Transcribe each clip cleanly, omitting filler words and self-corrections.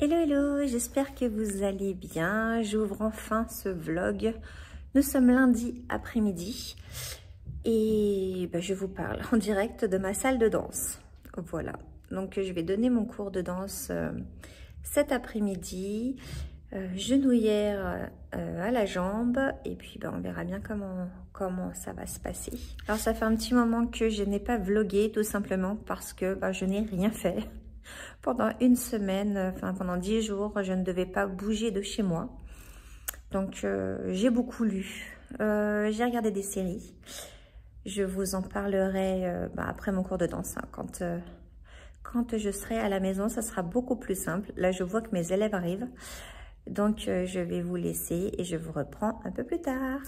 Hello, hello, j'espère que vous allez bien. J'ouvre enfin ce vlog. Nous sommes lundi après-midi et je vous parle en direct de ma salle de danse. Voilà, donc je vais donner mon cours de danse cet après-midi, genouillère à la jambe, et puis on verra bien comment ça va se passer. Alors ça fait un petit moment que je n'ai pas vlogué, tout simplement parce que je n'ai rien fait. Pendant une semaine, pendant 10 jours, je ne devais pas bouger de chez moi. Donc, j'ai beaucoup lu. J'ai regardé des séries. Je vous en parlerai après mon cours de danse. Quand je serai à la maison, ça sera beaucoup plus simple. Là, je vois que mes élèves arrivent. Donc, je vais vous laisser et je vous reprends un peu plus tard.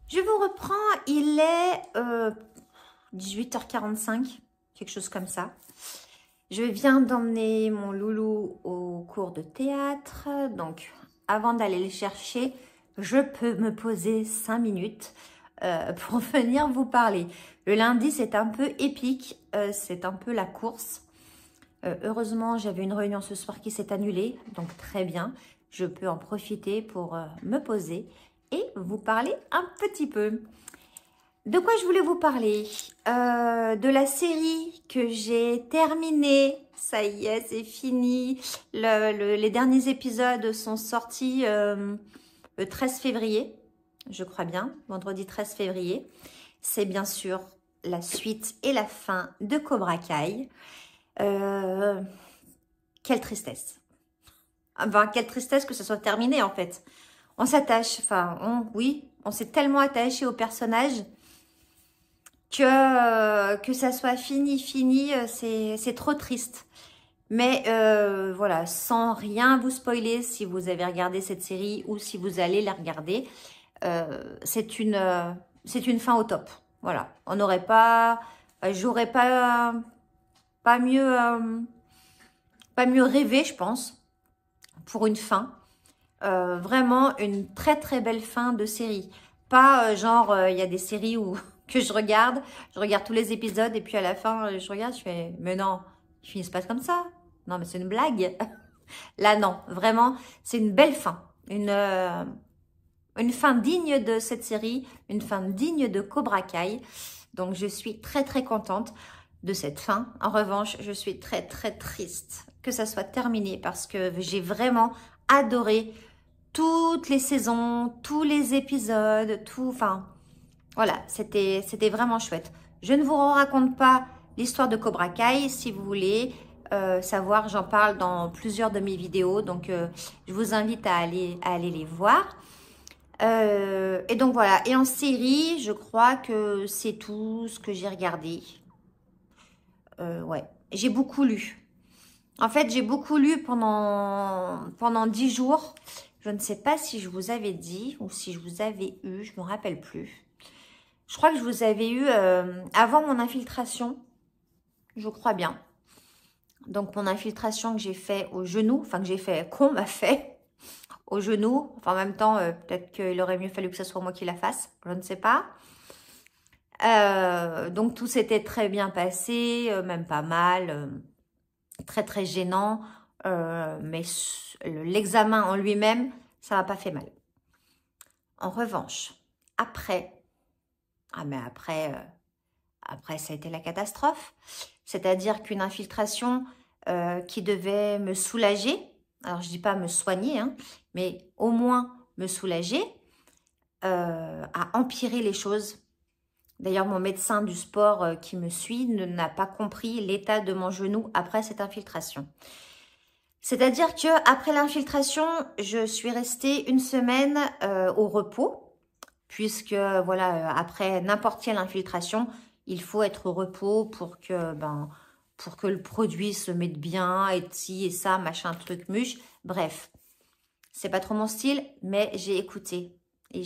Je vous reprends, il est 18h45, quelque chose comme ça. Je viens d'emmener mon loulou au cours de théâtre, donc avant d'aller le chercher, je peux me poser 5 minutes pour venir vous parler. Le lundi, c'est un peu épique, c'est un peu la course. Heureusement, j'avais une réunion ce soir qui s'est annulée, donc très bien. Je peux en profiter pour me poser et vous parler un petit peu. De quoi je voulais vous parler? De la série que j'ai terminée. Ça y est, c'est fini. Les derniers épisodes sont sortis le 13 février, je crois bien, vendredi 13 février. C'est bien sûr la suite et la fin de Cobra Kai. Quelle tristesse. Quelle tristesse que ça soit terminé en fait. On s'attache, oui, on s'est tellement attaché au personnage que ça soit fini, c'est trop triste. Mais voilà, sans rien vous spoiler si vous avez regardé cette série ou si vous allez la regarder, c'est une fin au top. Voilà, on n'aurait pas, j'aurais pas mieux rêvé, je pense, pour une fin. Vraiment une très très belle fin de série. Pas genre, il y a des séries où que je regarde tous les épisodes et puis à la fin, je regarde, je fais, mais non, ils finissent pas comme ça. Non, mais c'est une blague. Là, non, vraiment, c'est une belle fin. Une fin digne de cette série, une fin digne de Cobra Kai. Donc, je suis très, très contente de cette fin. En revanche, je suis très, très triste que ça soit terminé parce que j'ai vraiment adoré toutes les saisons, tous les épisodes, voilà, c'était vraiment chouette. Je ne vous raconte pas l'histoire de Cobra Kai. Si vous voulez savoir, j'en parle dans plusieurs de mes vidéos. Donc, je vous invite à aller les voir. Et donc, voilà. Et en série, je crois que c'est tout ce que j'ai regardé. Ouais, j'ai beaucoup lu. En fait, j'ai beaucoup lu pendant 10 jours. Je ne sais pas si je vous avais dit ou si je vous avais eu, je ne me rappelle plus. Je crois que je vous avais eu avant mon infiltration, je crois bien. Donc, mon infiltration que j'ai fait au genou, qu'on m'a fait au genou. En même temps, peut-être qu'il aurait mieux fallu que ce soit moi qui la fasse, je ne sais pas. Donc, tout s'était très bien passé, même pas mal, très très gênant. Mais l'examen en lui-même, ça m'a pas fait mal. En revanche, après, après, ça a été la catastrophe. C'est-à-dire qu'une infiltration qui devait me soulager, alors je dis pas me soigner, hein, mais au moins me soulager, a empiré les choses. D'ailleurs, mon médecin du sport qui me suit n'a pas compris l'état de mon genou après cette infiltration. C'est-à-dire qu'après l'infiltration, je suis restée une semaine au repos, puisque voilà, après n'importe quelle infiltration, il faut être au repos pour que le produit se mette bien, et ci et ça, machin, truc, muche. Bref, c'est pas trop mon style, mais j'ai écouté. Et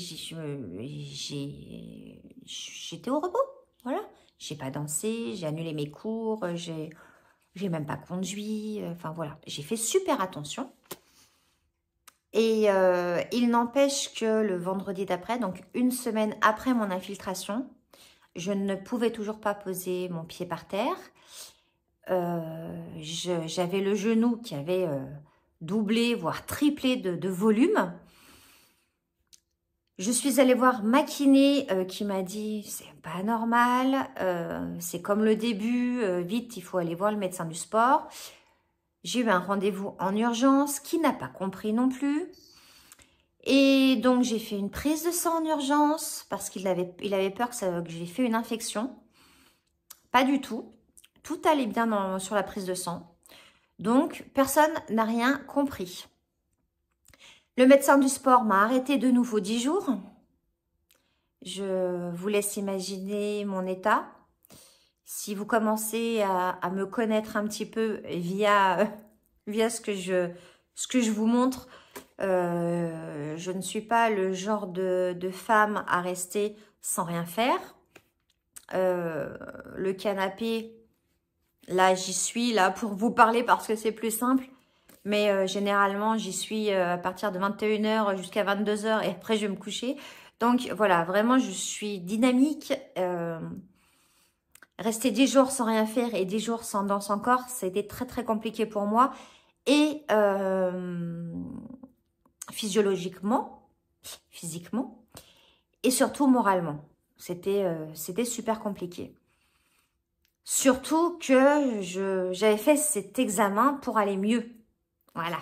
j'étais au repos, voilà. J'ai pas dansé, j'ai annulé mes cours, j'ai même pas conduit, voilà. J'ai fait super attention. Et il n'empêche que le vendredi d'après, donc une semaine après mon infiltration, je ne pouvais toujours pas poser mon pied par terre. J'avais le genou qui avait doublé, voire triplé de volume. Je suis allée voir ma kiné qui m'a dit c'est pas normal, c'est comme le début, vite il faut aller voir le médecin du sport. J'ai eu un rendez-vous en urgence qui n'a pas compris non plus. Et donc j'ai fait une prise de sang en urgence parce qu'il avait peur que j'ai fait une infection. Pas du tout, tout allait bien sur la prise de sang. Donc personne n'a rien compris. Le médecin du sport m'a arrêté de nouveau 10 jours. Je vous laisse imaginer mon état. Si vous commencez à me connaître un petit peu via ce que je vous montre, je ne suis pas le genre de femme à rester sans rien faire. Le canapé, là j'y suis là pour vous parler parce que c'est plus simple. Mais généralement, j'y suis à partir de 21h jusqu'à 22h et après, je vais me coucher. Donc, voilà, vraiment, je suis dynamique. Rester 10 jours sans rien faire et 10 jours sans danse encore, c'était très, très compliqué pour moi. Et physiquement, et surtout moralement. C'était super compliqué. Surtout que j'avais fait cet examen pour aller mieux. Voilà.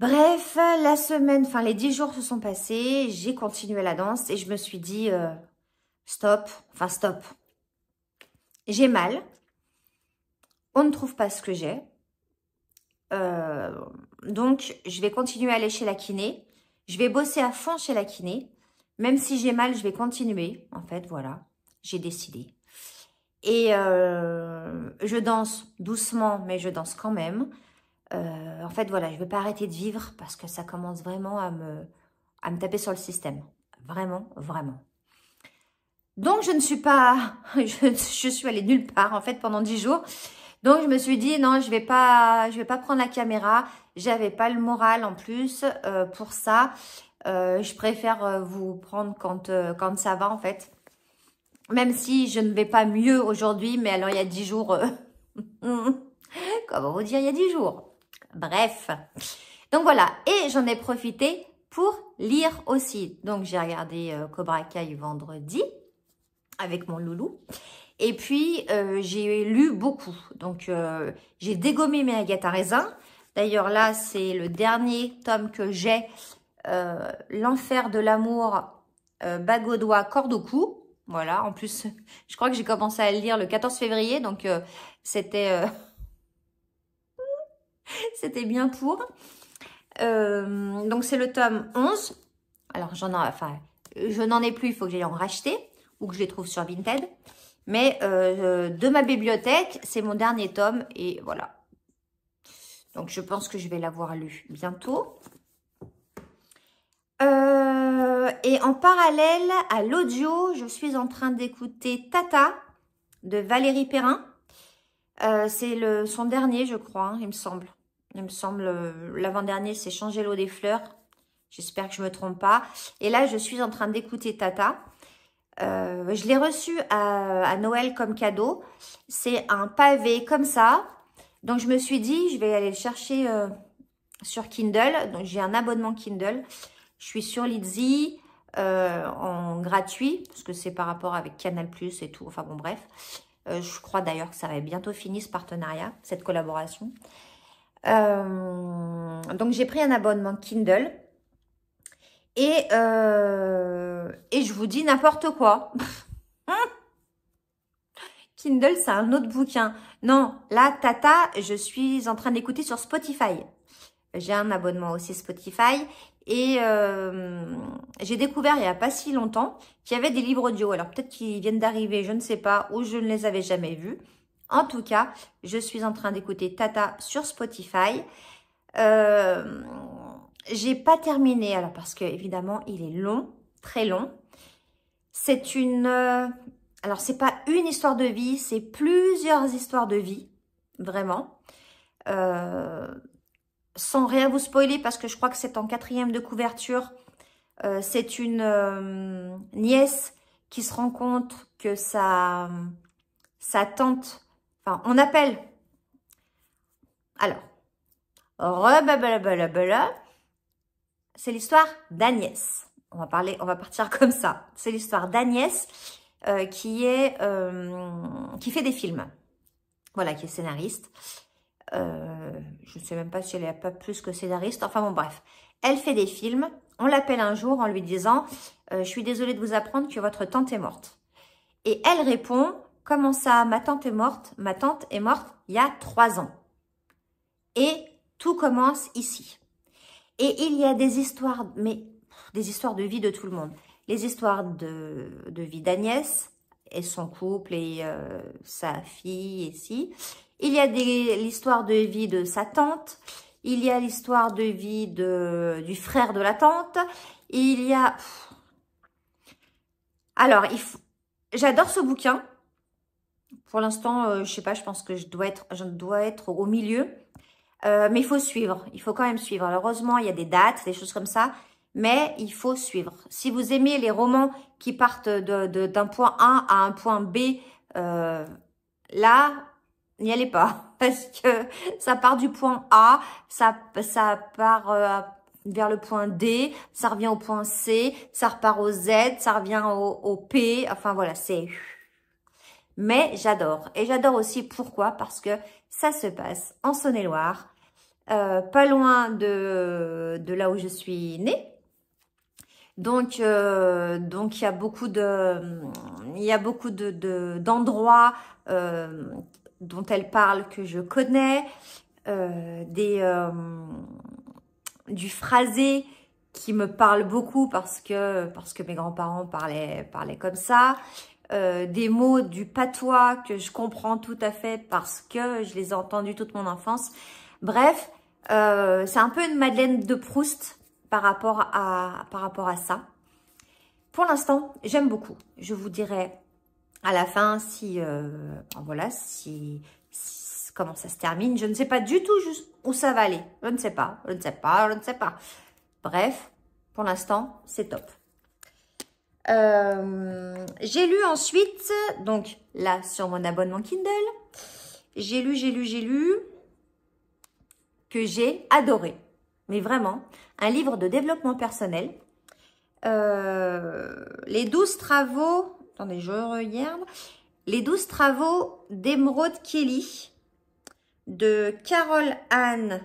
Bref, la semaine, enfin les 10 jours se sont passés, j'ai continué la danse et je me suis dit stop, enfin stop. J'ai mal, on ne trouve pas ce que j'ai. Donc, je vais continuer à aller chez la kiné. Je vais bosser à fond chez la kiné. Même si j'ai mal, je vais continuer. En fait, voilà, j'ai décidé. Et je danse doucement, mais je danse quand même. En fait, voilà, je ne veux pas arrêter de vivre parce que ça commence vraiment à me taper sur le système. Vraiment, vraiment. Donc, je ne suis pas... je suis allée nulle part, en fait, pendant 10 jours. Donc, je me suis dit, non, je vais pas prendre la caméra. J'avais pas le moral, en plus, pour ça. Je préfère vous prendre quand ça va, en fait. Même si je ne vais pas mieux aujourd'hui, mais alors, il y a 10 jours... comment vous dire, il y a 10 jours. Bref. Donc, voilà. Et j'en ai profité pour lire aussi. Donc, j'ai regardé Cobra Kai vendredi avec mon loulou. Et puis, j'ai lu beaucoup. Donc, j'ai dégommé mes Agatha Raisin. D'ailleurs, là, c'est le dernier tome que j'ai. L'enfer de l'amour, bague au doigt, corde au cou. Voilà. En plus, je crois que j'ai commencé à le lire le 14 février. Donc, c'était c'était bien pour. Donc, c'est le tome 11. Alors, je n'en ai plus. Il faut que j'aille en racheter ou que je les trouve sur Vinted. Mais de ma bibliothèque, c'est mon dernier tome et voilà. Donc, je pense que je vais l'avoir lu bientôt. Et en parallèle à l'audio, je suis en train d'écouter Tata de Valérie Perrin. C'est son dernier, je crois, hein, il me semble. Il me semble, l'avant-dernier, c'est Changer l'eau des fleurs. J'espère que je ne me trompe pas. Et là, je suis en train d'écouter Tata. Je l'ai reçu à Noël comme cadeau. C'est un pavé comme ça. Donc, je me suis dit, je vais aller le chercher sur Kindle. Donc, j'ai un abonnement Kindle. Je suis sur Lizzy en gratuit, parce que c'est par rapport avec Canal+ et tout. Enfin, bon, bref. Je crois d'ailleurs que ça va bientôt fini ce partenariat, cette collaboration. Donc, j'ai pris un abonnement Kindle. Et je vous dis n'importe quoi. Kindle, c'est un autre bouquin. Non, là, Tata, je suis en train d'écouter sur Spotify. J'ai un abonnement aussi Spotify. Et j'ai découvert il n'y a pas si longtemps qu'il y avait des livres audio. Alors, peut-être qu'ils viennent d'arriver, je ne sais pas, ou je ne les avais jamais vus. En tout cas, je suis en train d'écouter Tata sur Spotify. J'ai pas terminé, alors parce que évidemment il est long, très long. C'est une... alors c'est pas une histoire de vie, c'est plusieurs histoires de vie, vraiment. Sans rien vous spoiler, parce que je crois que c'est en 4e de couverture. C'est une nièce qui se rend compte que sa tante... Enfin, on appelle... Alors... Rebabalabalabala. C'est l'histoire d'Agnès. On va partir comme ça. C'est l'histoire d'Agnès qui fait des films. Voilà, qui est scénariste. Je ne sais même pas si elle n'est pas plus que scénariste. Enfin bon, bref. Elle fait des films. On l'appelle un jour en lui disant « Je suis désolée de vous apprendre que votre tante est morte. » Et elle répond « Comment ça, ma tante est morte? Ma tante est morte il y a 3 ans. » Et tout commence ici. Et il y a des histoires, mais des histoires de vie de tout le monde. Les histoires de vie d'Agnès et son couple et sa fille et si. Il y a l'histoire de vie de sa tante. Il y a l'histoire de vie du frère de la tante. Il y a... Alors, j'adore ce bouquin. Pour l'instant, je sais pas, je pense que je dois être au milieu. Mais il faut suivre. Il faut quand même suivre. Alors, heureusement, il y a des dates, des choses comme ça. Mais il faut suivre. Si vous aimez les romans qui partent d'un point A à un point B, là, n'y allez pas. Parce que ça part du point A, ça part vers le point D, ça revient au point C, ça repart au Z, ça revient au P. Enfin, voilà, c'est... Mais j'adore. Et j'adore aussi pourquoi? Parce que ça se passe en Saône-et-Loire, pas loin de là où je suis née. Donc il y a beaucoup d'endroits dont elle parle que je connais, du phrasé qui me parle beaucoup parce que mes grands-parents parlaient comme ça, des mots du patois que je comprends tout à fait parce que je les ai entendus toute mon enfance. Bref, c'est un peu une Madeleine de Proust par rapport à ça. Pour l'instant, j'aime beaucoup. Je vous dirai à la fin voilà, comment ça se termine. Je ne sais pas du tout où ça va aller. Je ne sais pas. Bref, pour l'instant, c'est top. J'ai lu ensuite, donc là, sur mon abonnement Kindle, j'ai lu, que j'ai adoré. Mais vraiment, un livre de développement personnel. Les 12 travaux, attendez, je regarde. Les 12 travaux d'Emeraude Kelly de Carol Anne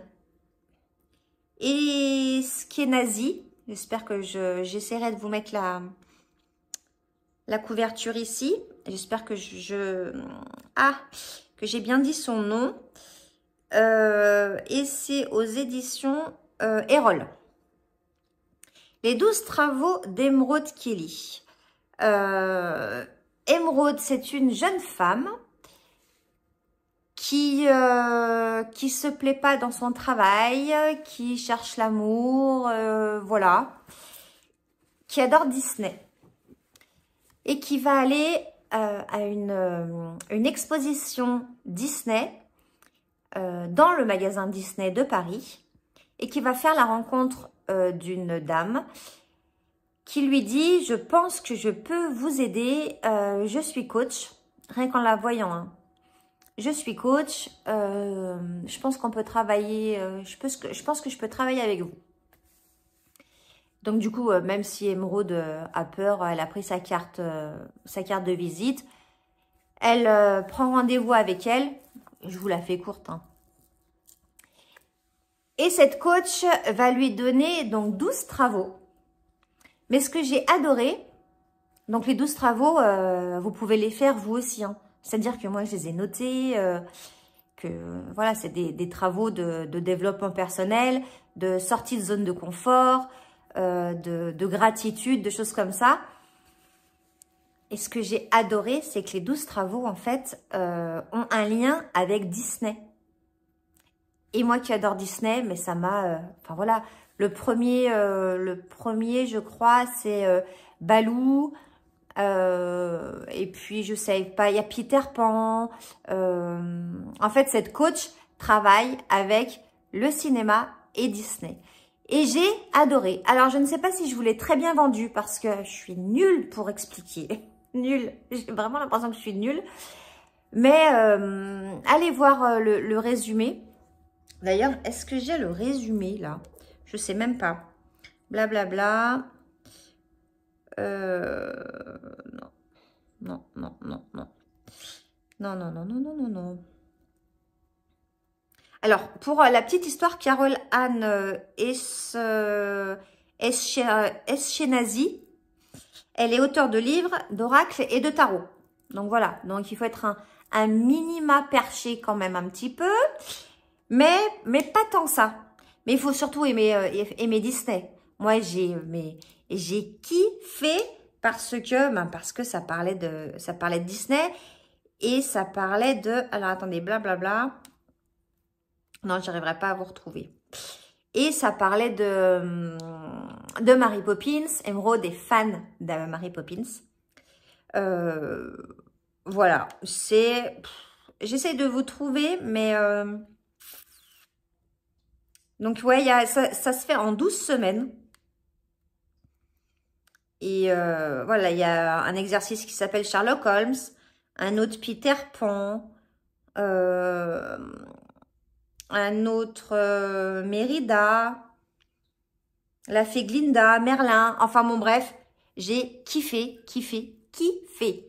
Eskenazi. J'espère que j'essaierai de vous mettre la couverture ici. J'espère que que j'ai bien dit son nom. Et c'est aux éditions Erol. Les 12 travaux d'Emeraude Kelly. Emeraude, c'est une jeune femme qui se plaît pas dans son travail, qui cherche l'amour, voilà, qui adore Disney et qui va aller à une exposition Disney dans le magasin Disney de Paris et qui va faire la rencontre d'une dame qui lui dit « Je pense que je peux vous aider, je suis coach », rien qu'en la voyant. Hein. Je suis coach, je pense qu'on peut travailler, je pense que je peux travailler avec vous. Donc du coup, même si Emeraude a peur, elle a pris sa carte de visite, elle prend rendez-vous avec elle, je vous la fais courte, hein. Et cette coach va lui donner donc 12 travaux. Mais ce que j'ai adoré, donc les 12 travaux, vous pouvez les faire vous aussi. Hein. C'est-à-dire que moi, je les ai notés, que voilà, c'est des travaux de développement personnel, de sortie de zone de confort, de gratitude, de choses comme ça. Et ce que j'ai adoré, c'est que les 12 travaux, en fait, ont un lien avec Disney. Et moi qui adore Disney, mais ça m'a... Enfin voilà, le premier je crois, c'est Baloo. Et puis, je sais pas, il y a Peter Pan. En fait, cette coach travaille avec le cinéma et Disney. Et j'ai adoré. Alors, je ne sais pas si je vous l'ai très bien vendu parce que je suis nulle pour expliquer. Nulle. J'ai vraiment l'impression que je suis nulle. Mais allez voir le résumé. D'ailleurs, est-ce que j'ai le résumé là? Je sais même pas. Blablabla. Non. Non, non, non, non. Non, non, non, non, non, non, non. Alors, pour la petite histoire, Carole Anne Eskenazi, elle est auteure de livres, d'oracles et de tarot. Donc voilà, donc il faut être un minima perché quand même un petit peu, mais pas tant ça. Mais il faut surtout aimer Disney. Moi, j'ai kiffé parce que ça parlait de Disney et ça parlait de... Alors attendez, blablabla. Non, j'arriverai pas à vous retrouver. Et ça parlait de Mary Poppins. Emeraude est fan de Mary Poppins. Voilà, j'essaie de vous trouver, mais... Donc, ouais, ça se fait en 12 semaines. Et voilà, il y a un exercice qui s'appelle Sherlock Holmes, un autre Peter Pan, un autre Mérida, la fée Glinda, Merlin. Enfin, bon, bref, j'ai kiffé, kiffé, kiffé.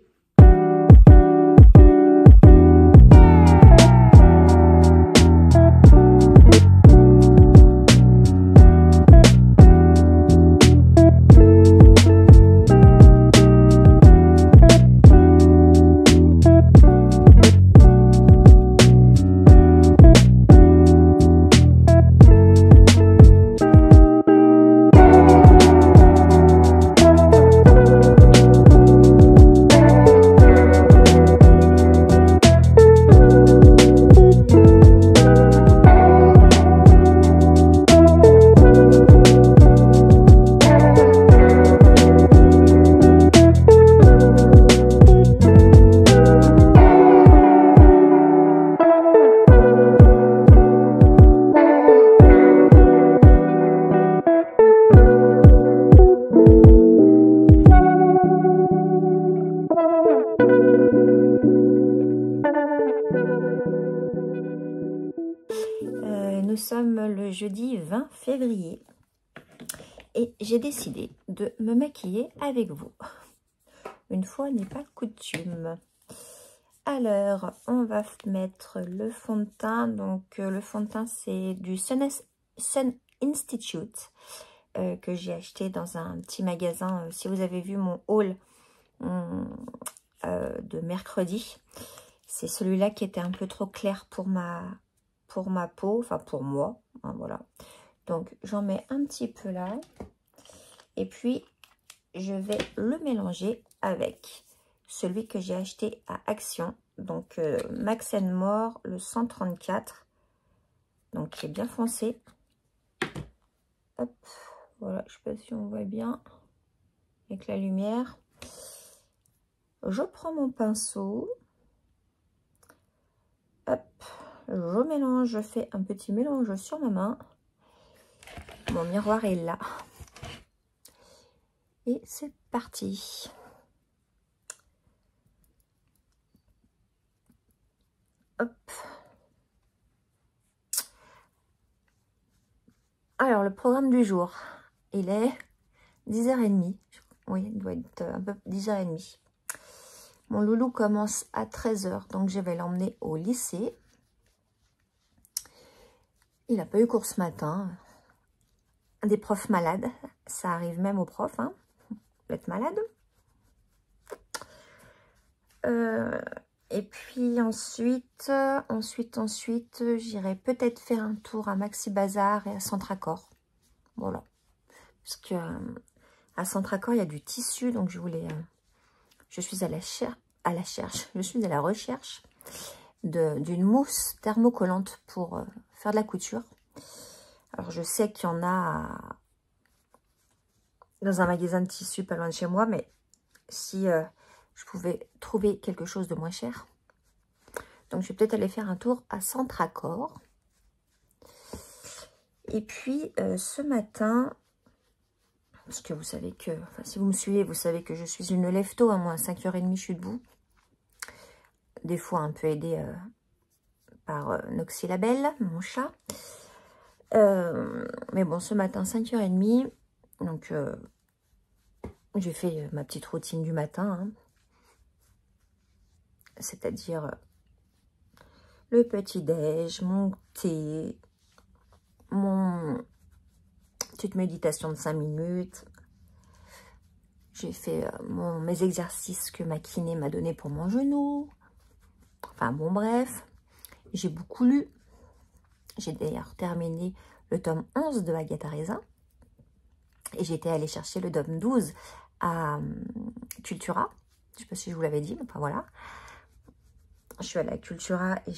Nous sommes le jeudi 20 février et j'ai décidé de me maquiller avec vous. Une fois n'est pas coutume. Alors, on va mettre le fond de teint. Donc, le fond de teint, c'est du Sun Institute que j'ai acheté dans un petit magasin. Si vous avez vu mon haul de mercredi, c'est celui-là qui était un peu trop clair pour ma peau, enfin pour moi, hein, voilà. Donc j'en mets un petit peu là et puis je vais le mélanger avec celui que j'ai acheté à Action, donc Max & More, le 134, donc qui est bien foncé. Hop, voilà, je sais pas si on voit bien avec la lumière. Je prends mon pinceau, hop, je mélange, je fais un petit mélange sur ma main. Mon miroir est là. Et c'est parti. Hop. Alors, le programme du jour, il est 10h30. Oui, il doit être un peu 10h30. Mon loulou commence à 13h, donc je vais l'emmener au lycée. Il n'a pas eu cours ce matin. Des profs malades, ça arrive même aux profs, hein, d'être malade. Et puis ensuite, j'irai peut-être faire un tour à Maxi Bazar et à Centracor. Voilà. Parce que à Centracor, il y a du tissu, donc je voulais... je suis à la recherche d'une mousse thermocollante pour faire de la couture. Alors, je sais qu'il y en a dans un magasin de tissu pas loin de chez moi, mais si je pouvais trouver quelque chose de moins cher. Donc, je vais peut-être aller faire un tour à Centracor. Et puis, ce matin, parce que vous savez que, enfin, si vous me suivez, vous savez que je suis une lève-tôt, à moi, à 5h30, je suis debout. Des fois, un peu aidée par Noxylabel, mon chat. Mais bon, ce matin, 5h30. Donc, j'ai fait ma petite routine du matin. Hein. C'est-à-dire le petit-déj, mon thé, mon petite méditation de 5 minutes. J'ai fait mes exercices que ma kiné m'a donné pour mon genou. Enfin bon, bref. J'ai beaucoup lu. J'ai d'ailleurs terminé le tome 11 de Agatha Raisin. Et j'étais allée chercher le tome 12 à Cultura. Je ne sais pas si je vous l'avais dit, mais enfin voilà. Je suis allée à Cultura et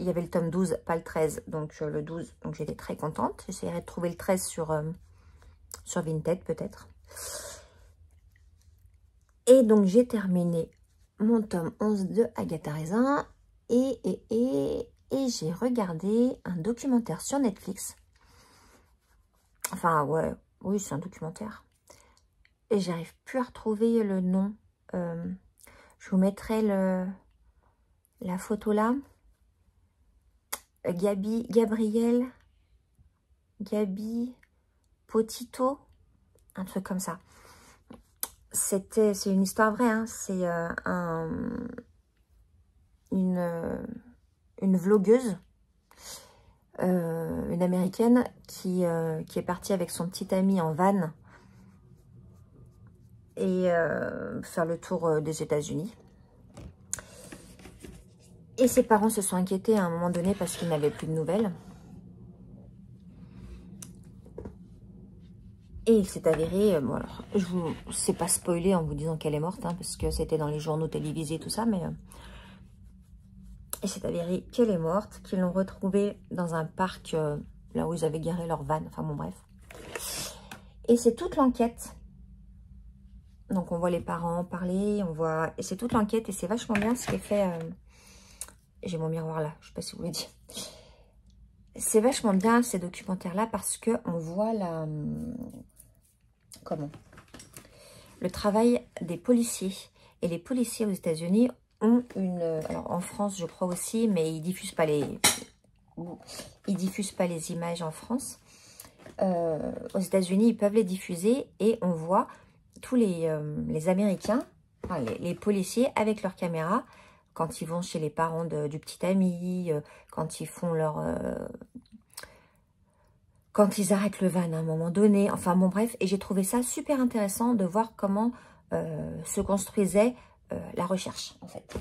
il y avait le tome 12, pas le 13. Donc le 12, donc j'étais très contente. J'essaierai de trouver le 13 sur Vinted peut-être. Et donc j'ai terminé mon tome 11 de Agatha Raisin. Et j'ai regardé un documentaire sur Netflix. Enfin, ouais, oui, c'est un documentaire. Et j'arrive plus à retrouver le nom. Je vous mettrai la photo là. Gabi Potito, un truc comme ça. C'est une histoire vraie, hein. C'est une vlogueuse, une américaine qui est partie avec son petit ami en van et faire le tour des États-Unis. Et ses parents se sont inquiétés à un moment donné parce qu'ils n'avaient plus de nouvelles. Et il s'est avéré, bon alors, je vous sais pas spoiler en vous disant qu'elle est morte, hein, parce que c'était dans les journaux télévisés, tout ça, mais il s'est avéré qu'elle est morte, qu'ils l'ont retrouvée dans un parc, là où ils avaient garé leur van, enfin bon bref. Et c'est toute l'enquête. Donc on voit les parents parler, on voit, et c'est toute l'enquête, et c'est vachement bien ce qui est fait. J'ai mon miroir là, je sais pas si vous voulez dire. C'est vachement bien ces documentaires-là parce que on voit le travail des policiers. Et les policiers aux États-Unis ont alors en France je crois aussi, mais ils diffusent pas les images en France. Aux États-Unis ils peuvent les diffuser et on voit tous les Américains, enfin, les policiers avec leur caméra quand ils vont chez les parents du petit ami, quand ils font quand ils arrêtent le van à un moment donné, enfin bon bref, et j'ai trouvé ça super intéressant de voir comment se construisait la recherche en fait.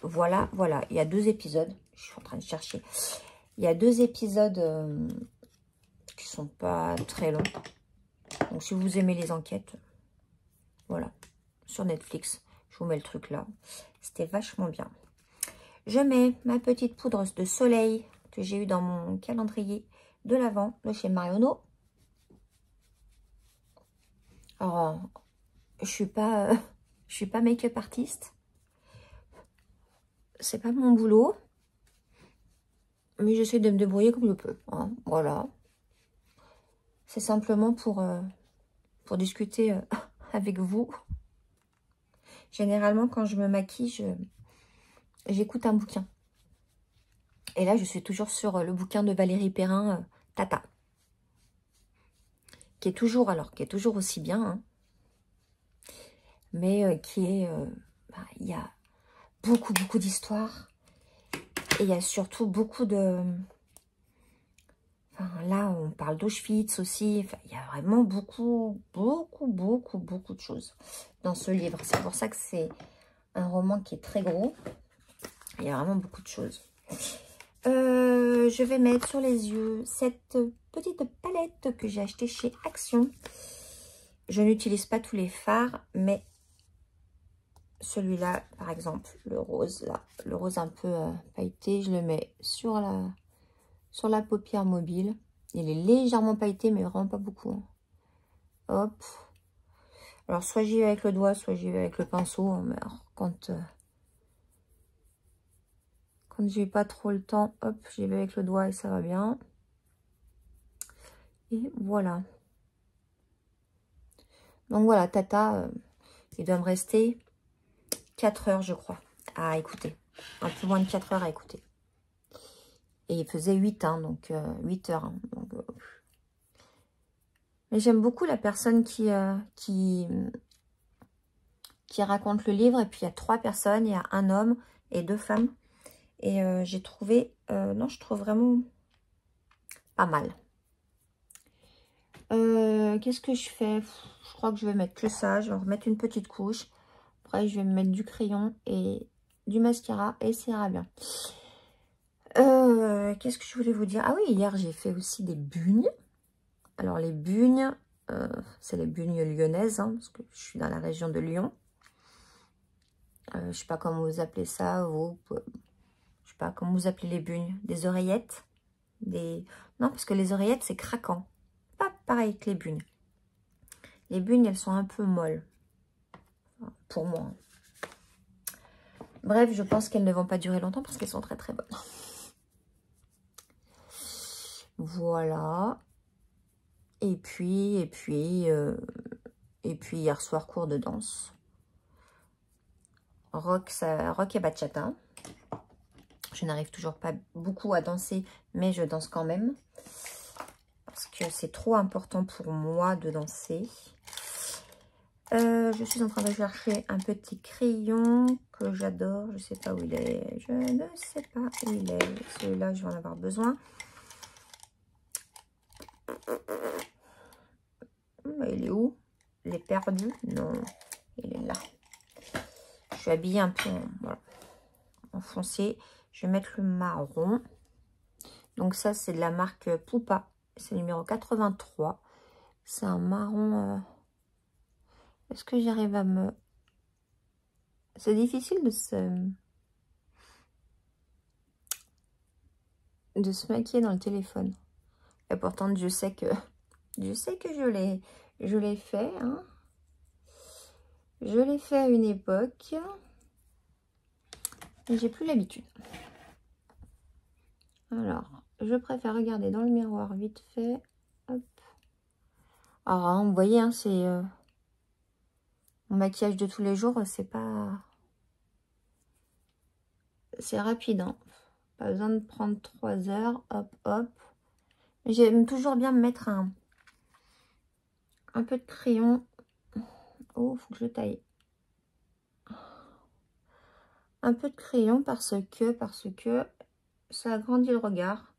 Voilà, il y a 2 épisodes, je suis en train de chercher, il y a 2 épisodes qui sont pas très longs, donc si vous aimez les enquêtes, voilà, sur Netflix, je vous mets le truc là, c'était vachement bien. Je mets ma petite poudre de soleil que j'ai eu dans mon calendrier de l'Avent de chez Marionneau. Alors, je suis pas make-up artiste. C'est pas mon boulot. Mais j'essaie de me débrouiller comme je peux. Hein, voilà. C'est simplement pour discuter avec vous. Généralement, quand je me maquille, j'écoute un bouquin. Et là, je suis toujours sur le bouquin de Valérie Perrin, Tata. Qui est toujours aussi bien. Hein, mais qui est... il y a beaucoup d'histoires. Et il y a surtout beaucoup de... Enfin, là, on parle d'Auschwitz aussi. Enfin, il y a vraiment beaucoup de choses dans ce livre. C'est pour ça que c'est un roman qui est très gros. Il y a vraiment beaucoup de choses. Je vais mettre sur les yeux cette petite palette que j'ai achetée chez Action. Je n'utilise pas tous les fards, mais celui-là, par exemple, le rose, là, le rose un peu pailleté, je le mets sur la paupière mobile. Il est légèrement pailleté, mais vraiment pas beaucoup. Hein. Hop. Alors, soit j'y vais avec le doigt, soit j'y vais avec le pinceau. Mais alors, quand j'ai pas trop le temps, hop, j'y vais avec le doigt et ça va bien. Et voilà. Donc voilà, Tata, il doit me rester 4 heures, je crois, à écouter. Un peu moins de 4 heures à écouter. Et il faisait 8, hein, donc 8 heures. Hein, donc, mais j'aime beaucoup la personne qui raconte le livre. Et puis, il y a 3 personnes. Il y a un homme et 2 femmes. Et j'ai trouvé... non, je trouve vraiment pas mal. Qu'est-ce que je fais? Je crois que je vais mettre que ça. Je vais remettre une petite couche. Après, je vais me mettre du crayon et du mascara. Et ça ira bien. Qu'est-ce que je voulais vous dire? Ah oui, hier, j'ai fait aussi des bugnes. Alors, les bugnes, c'est les bugnes lyonnaises, hein, parce que je suis dans la région de Lyon. Je ne sais pas comment vous appelez ça, vous. Je sais pas comment vous appelez les bugnes. Des oreillettes? Non, parce que les oreillettes, c'est craquant. Pas pareil que les bugnes. Les bugnes, elles sont un peu molles. Pour moi. Bref, je pense qu'elles ne vont pas durer longtemps parce qu'elles sont très très bonnes. Voilà. Et puis hier soir, cours de danse. Rock et bachata. Je n'arrive toujours pas beaucoup à danser, mais je danse quand même. Parce que c'est trop important pour moi de danser. Je suis en train de chercher un petit crayon que j'adore. Je ne sais pas où il est. Je ne sais pas où il est. Celui-là, je vais en avoir besoin. Il est où? Il est perdu? Non, il est là. Je suis habillée un peu en foncé. Je vais mettre le marron. Donc ça, c'est de la marque Pupa. C'est numéro 83. C'est un marron... Est-ce que j'arrive à me... C'est difficile de se maquiller dans le téléphone. Et pourtant, je sais que je l'ai fait. Hein. Je l'ai fait à une époque. Et j'ai plus l'habitude. Alors, je préfère regarder dans le miroir vite fait. Hop. Alors, hein, vous voyez, hein, c'est... mon maquillage de tous les jours, c'est pas... C'est rapide, hein. Pas besoin de prendre 3 heures. Hop, hop. J'aime toujours bien me mettre un peu de crayon. Oh, faut que je taille. Un peu de crayon parce que ça agrandit le regard.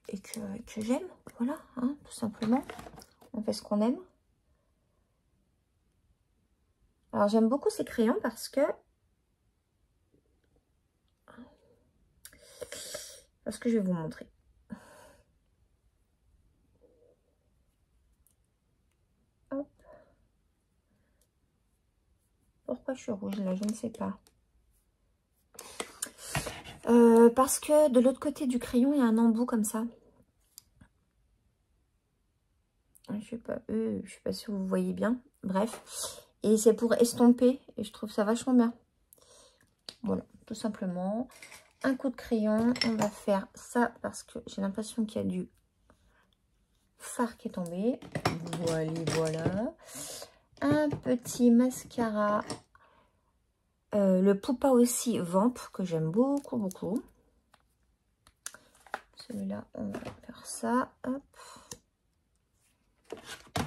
Et que j'aime. Voilà, hein, tout simplement. On fait ce qu'on aime. Alors, j'aime beaucoup ces crayons parce que je vais vous montrer. Hop. Pourquoi je suis rouge là? Je ne sais pas. Parce que de l'autre côté du crayon, il y a un embout comme ça. Je sais pas si vous voyez bien. Bref. Et c'est pour estomper. Et je trouve ça vachement bien. Voilà, tout simplement. Un coup de crayon. On va faire ça parce que j'ai l'impression qu'il y a du fard qui est tombé. Voilà. Un petit mascara. Le Pupa aussi Vamp que j'aime beaucoup, beaucoup. Celui-là, on va faire ça. Hop.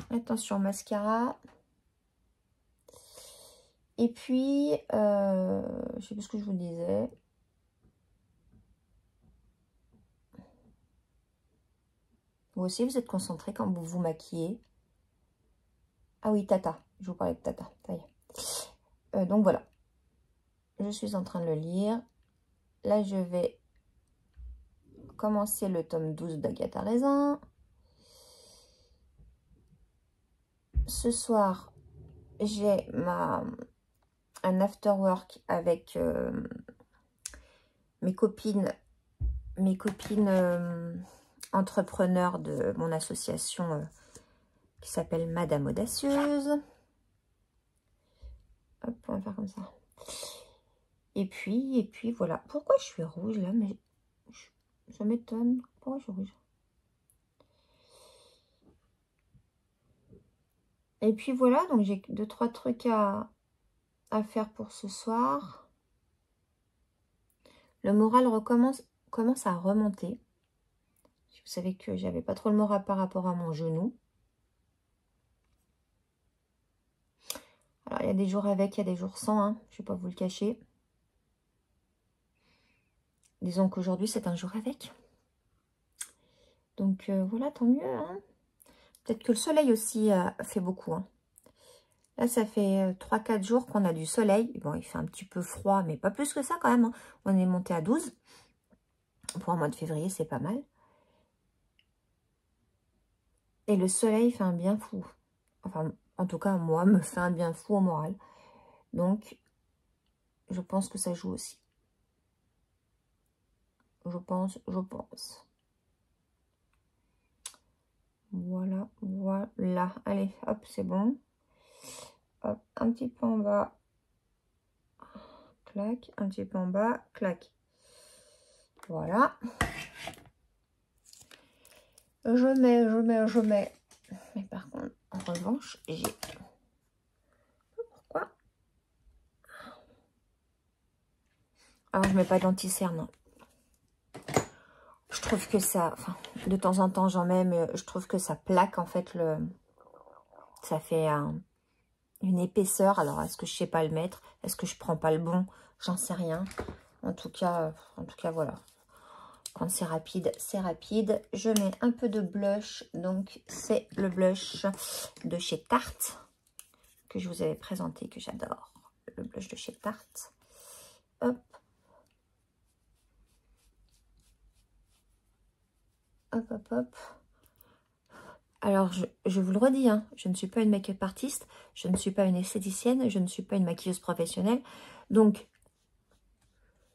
Attention, mascara. Et puis, je sais plus ce que je vous disais. Vous aussi, vous êtes concentré quand vous vous maquillez. Ah oui, Tata. Je vous parlais de Tata. Ça y est. Donc voilà. Je suis en train de le lire. Là, je vais commencer le tome 12 d'Agatha Raisin. Ce soir, j'ai un after work avec mes copines entrepreneurs de mon association qui s'appelle Madame Audacieuse. Hop, on va faire comme ça. Et puis voilà. Pourquoi je suis rouge là? Mais ça m'étonne. Pourquoi je suis rouge? Et puis voilà, donc j'ai 2-3 trucs à faire pour ce soir. Le moral commence à remonter. Vous savez que j'avais pas trop le moral par rapport à mon genou. Alors, il y a des jours avec, il y a des jours sans, hein, je ne vais pas vous le cacher. Disons qu'aujourd'hui, c'est un jour avec. Donc, voilà, tant mieux. Hein. Peut-être que le soleil aussi fait beaucoup. Hein. Là, ça fait 3-4 jours qu'on a du soleil. Bon, il fait un petit peu froid, mais pas plus que ça quand même. Hein. On est monté à 12. Pour un mois de février, c'est pas mal. Et le soleil fait un bien fou. Enfin, en tout cas, moi, me fait un bien fou au moral. Donc, je pense que ça joue aussi. Je pense. Voilà, voilà. Allez, hop, c'est bon. Hop, un petit peu en bas. Clac, un petit peu en bas. Clac. Voilà. Je mets. Mais par contre, en revanche, j'ai... Pourquoi? Alors, je mets pas d'anti-cerne. Je trouve que ça... Enfin, de temps en temps, j'en mets, mais je trouve que ça plaque, en fait, le... Ça fait une épaisseur. Alors, est-ce que je sais pas le mettre? Est-ce que je prends pas le bon? J'en sais rien. En tout cas, voilà. Quand c'est rapide, c'est rapide. Je mets un peu de blush. Donc, c'est le blush de chez Tarte que je vous avais présenté, que j'adore. Le blush de chez Tarte. Hop. Hop, hop, hop. Alors, je vous le redis, hein, je ne suis pas une make-up artiste, je ne suis pas une esthéticienne, je ne suis pas une maquilleuse professionnelle. Donc,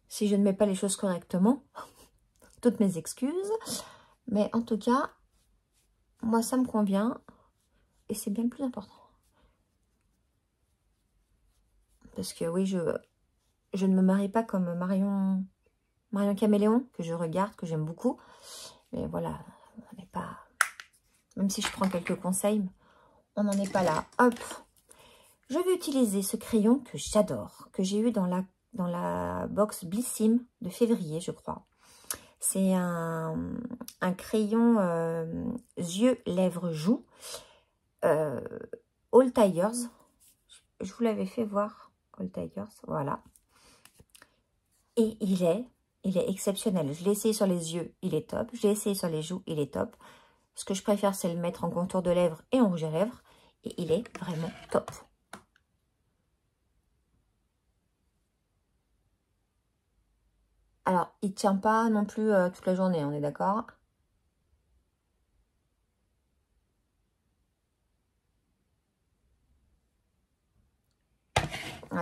si je ne mets pas les choses correctement, toutes mes excuses. Mais en tout cas, moi, ça me convient. Et c'est bien le plus important. Parce que oui, je ne me marie pas comme Marion Caméléon, que je regarde, que j'aime beaucoup. Mais voilà, on n'est pas... Même si je prends quelques conseils, on n'en est pas là. Hop, je vais utiliser ce crayon que j'adore, que j'ai eu dans la box Blissim de février, je crois. C'est un crayon yeux, lèvres, joues, All Tigers. Je vous l'avais fait voir, All Tigers, voilà. Et il est exceptionnel. Je l'ai essayé sur les yeux, il est top. Je l'ai essayé sur les joues, il est top. Ce que je préfère, c'est le mettre en contour de lèvres et en rouge à lèvres. Et il est vraiment top. Alors, il ne tient pas non plus toute la journée, on est d'accord?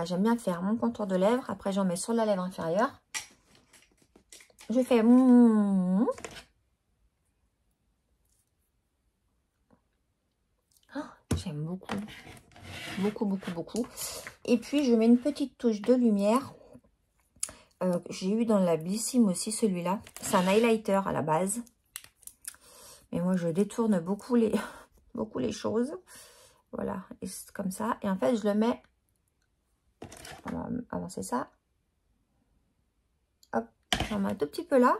J'aime bien faire mon contour de lèvres. Après, j'en mets sur la lèvre inférieure. Je fais... J'aime beaucoup. Beaucoup. Et puis, je mets une petite touche de lumière. J'ai eu dans la Blissim aussi celui-là. C'est un highlighter à la base. Mais moi, je détourne beaucoup les choses. Voilà, et c'est comme ça. Et en fait, je le mets... On va avancer ça. Hop, j'en mets un tout petit peu là.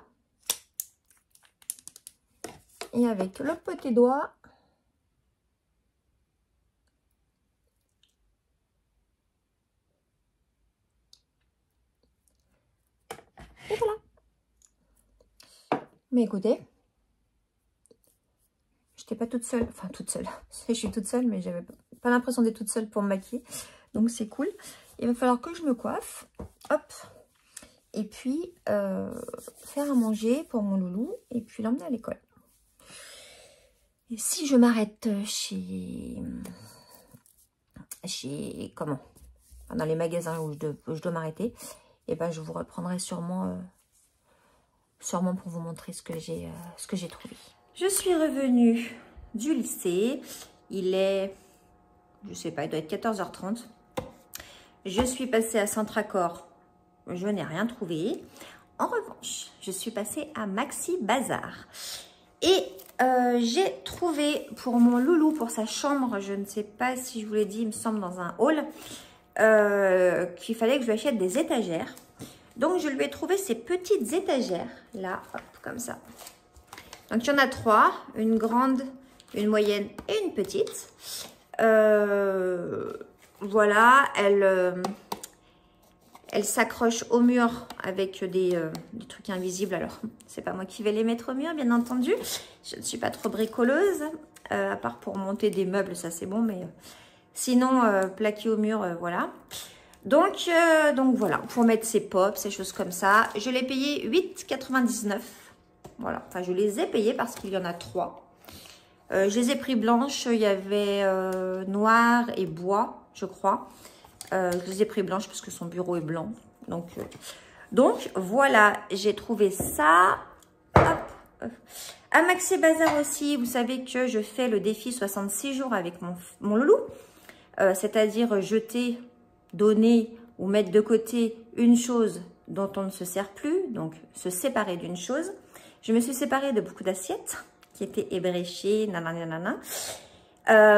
Et avec le petit doigt... Et voilà. Mais écoutez, je n'étais pas toute seule. Enfin, toute seule. Je suis toute seule, mais j'avais pas l'impression d'être toute seule pour me maquiller. Donc, c'est cool. Il va falloir que je me coiffe. Hop. Et puis, faire à manger pour mon loulou. Et puis, l'emmener à l'école. Et si je m'arrête chez comment? Dans les magasins où je dois m'arrêter, et ben je vous reprendrai sûrement pour vous montrer ce que j'ai trouvé. Je suis revenue du lycée. Il est, je sais pas, il doit être 14h30. Je suis passée à Centracor. Je n'ai rien trouvé. En revanche, je suis passée à Maxi Bazar. Et j'ai trouvé pour mon loulou, pour sa chambre, je ne sais pas si je vous l'ai dit, il me semble dans un hall, qu'il fallait que je lui achète des étagères. Donc, je lui ai trouvé ces petites étagères, là, hop, comme ça. Donc, il y en a 3, une grande, une moyenne et une petite. Voilà, elle s'accroche au mur avec des trucs invisibles. Alors, c'est pas moi qui vais les mettre au mur, bien entendu. Je ne suis pas trop bricoleuse, à part pour monter des meubles, ça c'est bon, mais sinon, plaquer au mur, voilà. Donc voilà, pour mettre ses pops, ces choses comme ça. Je l'ai payé 8,99 €. Voilà, enfin je les ai payés parce qu'il y en a 3. Je les ai pris blanches, il y avait noir et bois, je crois. Je les ai pris blanches parce que son bureau est blanc. Donc voilà, j'ai trouvé ça. Hop. À Maxi Bazar aussi, vous savez que je fais le défi 66 jours avec mon loulou. C'est-à-dire jeter, donner ou mettre de côté une chose dont on ne se sert plus. Donc se séparer d'une chose. Je me suis séparée de beaucoup d'assiettes qui étaient ébréchées, nanana.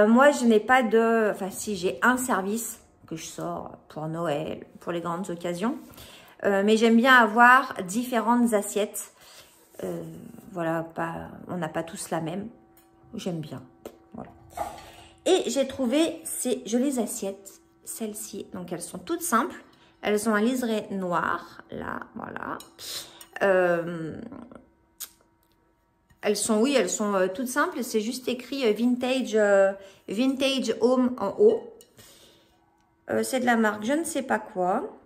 Moi, je n'ai pas de... Enfin, si, j'ai un service que je sors pour Noël, pour les grandes occasions. Mais j'aime bien avoir différentes assiettes. Voilà, on n'a pas tous la même. J'aime bien. Voilà. Et j'ai trouvé ces jolies assiettes. Celles-ci, donc elles sont toutes simples. Elles ont un liseré noir, là, voilà. Elles sont toutes simples. C'est juste écrit vintage home en haut. C'est de la marque, je ne sais pas quoi.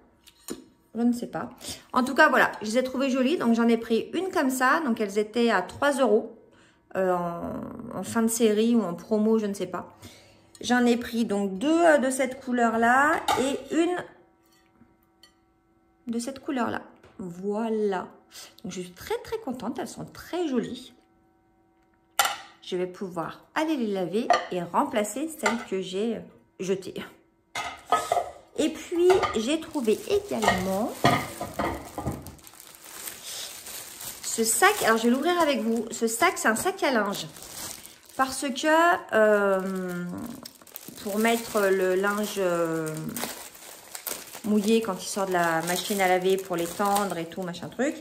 Je ne sais pas. En tout cas, voilà, je les ai trouvées jolies. Donc, j'en ai pris une comme ça. Donc, elles étaient à 3 € en fin de série ou en promo, je ne sais pas. J'en ai pris donc 2 de cette couleur-là et une de cette couleur-là. Voilà. Donc, je suis très, très contente. Elles sont très jolies. Je vais pouvoir aller les laver et remplacer celles que j'ai jetées. Et puis, j'ai trouvé également ce sac. Alors, je vais l'ouvrir avec vous. Ce sac, c'est un sac à linge. Parce que pour mettre le linge mouillé quand il sort de la machine à laver pour l'étendre et tout, machin truc,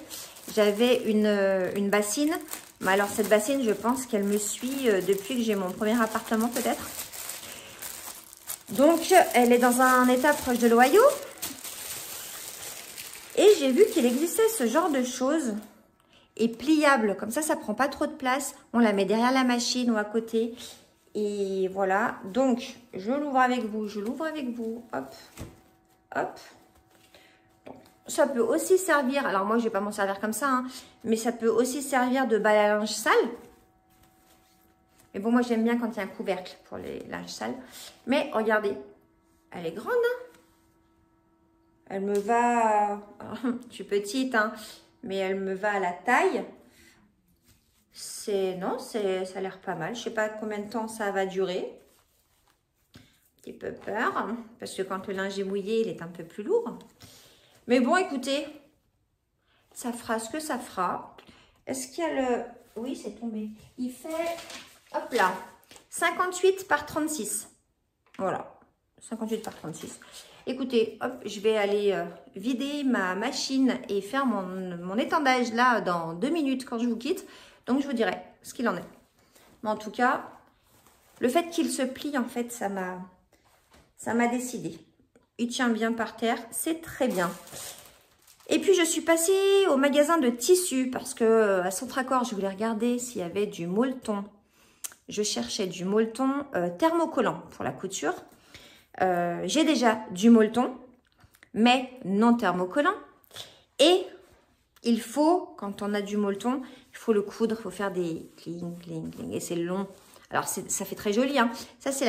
j'avais une bassine. Mais alors, cette bassine, je pense qu'elle me suit depuis que j'ai mon premier appartement, peut-être. Donc, elle est dans un état proche de l'Ohio. Et j'ai vu qu'il existait ce genre de choses. Et pliable, comme ça prend pas trop de place. On la met derrière la machine ou à côté. Et voilà. Donc, je l'ouvre avec vous. Je l'ouvre avec vous. Hop. Hop. Ça peut aussi servir, alors moi je vais pas m'en servir comme ça, hein, mais ça peut aussi servir de balle à linge sale. Mais bon, moi j'aime bien quand il y a un couvercle pour les linges sales. Mais regardez, elle est grande, hein. Elle me va, je suis petite, hein, mais elle me va à la taille. Non, ça a l'air pas mal. Je sais pas combien de temps ça va durer. Un petit peu peur, parce que quand le linge est mouillé, il est un peu plus lourd. Mais bon, écoutez, ça fera ce que ça fera. Est-ce qu'il y a le... Oui, c'est tombé. Il fait, hop là, 58 par 36. Voilà, 58 par 36. Écoutez, hop, je vais aller vider ma machine et faire mon étendage là dans 2 minutes quand je vous quitte. Donc, je vous dirai ce qu'il en est. Mais en tout cas, le fait qu'il se plie, en fait, ça m'a décidé. Il tient bien par terre, c'est très bien. Et puis, je suis passée au magasin de tissus parce que à Centracor, je voulais regarder s'il y avait du molleton. Je cherchais du molleton thermocollant pour la couture. J'ai déjà du molleton, mais non thermocollant. Et il faut, quand on a du molleton, il faut le coudre, il faut faire des cling, cling, cling. Et c'est long. Alors, ça fait très joli, hein. Ça, c'est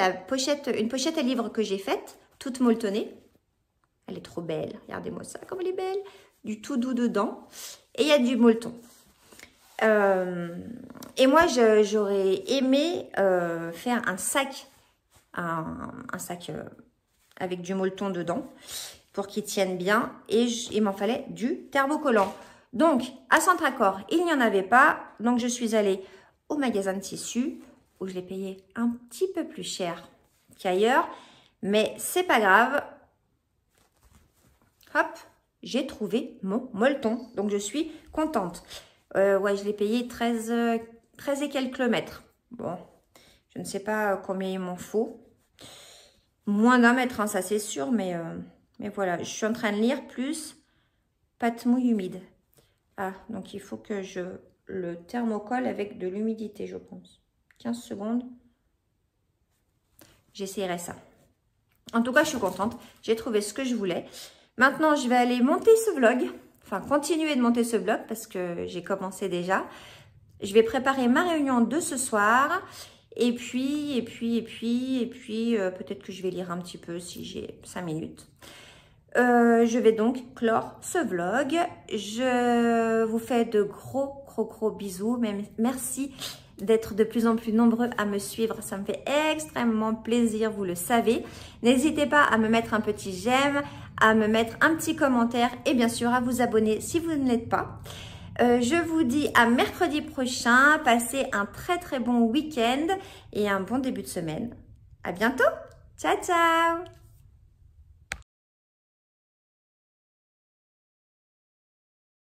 une pochette à livres que j'ai faite. Toute molletonnée. Elle est trop belle. Regardez-moi ça, comme elle est belle. Du tout doux dedans. Et il y a du molleton. Et moi, j'aurais aimé faire un sac. Un sac avec du molleton dedans. Pour qu'il tienne bien. Et il m'en fallait du thermocollant. Donc, à Centracor, il n'y en avait pas. Donc, je suis allée au magasin de tissus. Où je l'ai payé un petit peu plus cher qu'ailleurs. Mais c'est pas grave. Hop, j'ai trouvé mon molleton. Donc, je suis contente. Ouais, je l'ai payé 13 et quelques mètres. Bon, je ne sais pas combien il m'en faut. Moins d'un mètre, hein, ça c'est sûr, mais voilà. Je suis en train de lire plus pâte mouille humide. Ah, donc il faut que je le thermocolle avec de l'humidité, je pense. 15 secondes. J'essaierai ça. En tout cas, je suis contente. J'ai trouvé ce que je voulais. Maintenant, je vais aller monter ce vlog. Enfin, continuer de monter ce vlog parce que j'ai commencé déjà. Je vais préparer ma réunion de ce soir. Et puis, peut-être que je vais lire un petit peu si j'ai 5 minutes. Je vais donc clore ce vlog. Je vous fais de gros bisous. Merci d'être de plus en plus nombreux à me suivre. Ça me fait extrêmement plaisir, vous le savez. N'hésitez pas à me mettre un petit j'aime, à me mettre un petit commentaire et bien sûr à vous abonner si vous ne l'êtes pas. Je vous dis à mercredi prochain. Passez un très bon week-end et un bon début de semaine. À bientôt. Ciao, ciao!